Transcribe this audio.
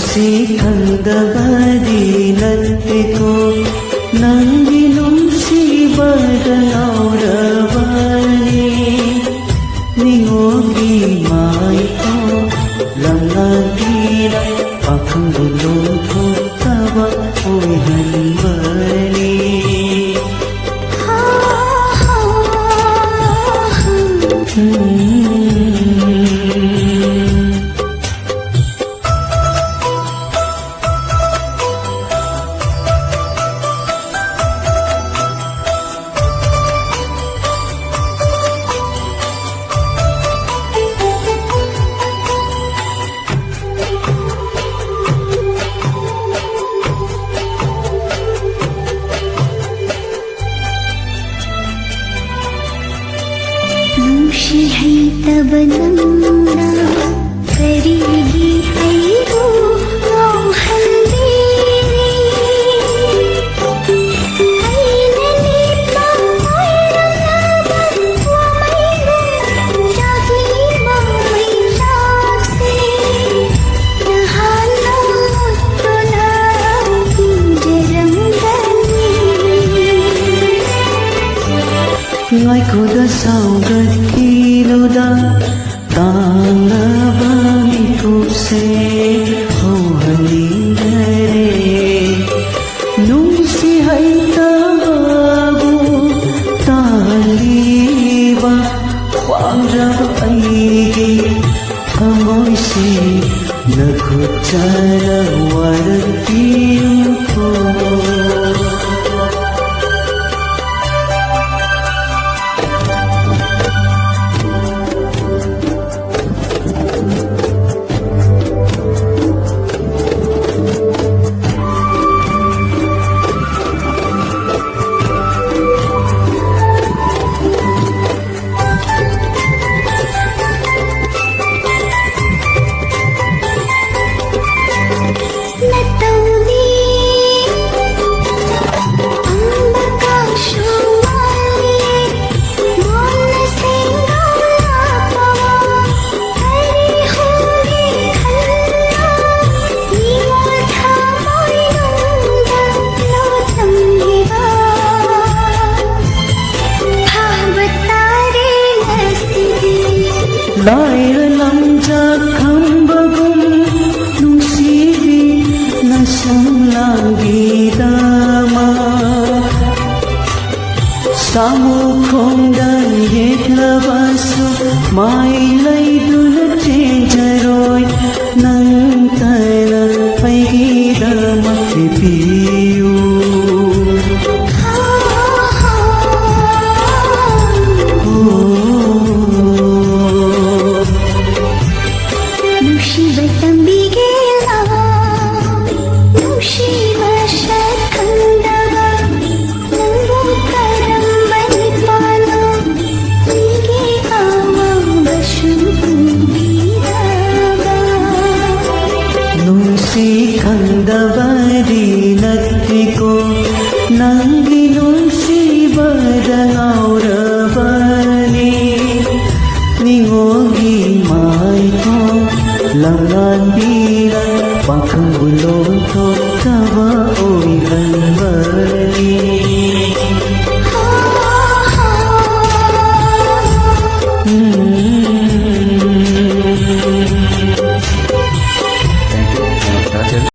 ನುಂಸಿ ಕಂದಬದಿ ನತ್ತಿಕೋ ನಂಗಿ ನುಂಸಿ ಬದನೌರವನಿ ನಿಂಗೋಗಿ ಮಾಯಿಕೋ ಲಂಗೀರ ಪಖಂಗುಲೋ ಥೋತ್ತವ ಓಯ್ಹನ್ವನಿ नुशी है तब नमना करेगी हैरो हल्दीरी ऐननी पामरना वमैरो जागी माई लासे नहाना मुत्तुना जरंगनी ngaikhouda saugatkiluda tangaba mikupse hauhalingare nungsi haitababu taliba khwangraba aigi thamoise nakhutara waratiyuko Laira lamja khambagum nungsibi nasanglangi dama samukhongdan yetlabasu mai laidun chenjaroi nantana paigi dama pipiyu ಕಂದಬದಿ ನತ್ತಿಕೋ ನಂಗಿ ನುಂಸಿ ಬದನೌರವನಿ ನಿಂಗೋಗಿ ಮಾಯಿಕೋ ಲಂಗೀರ ಪಖಂಗುಲೋ ಥೋತ್ತವ ಓಯ್ಹನ್ವನಿ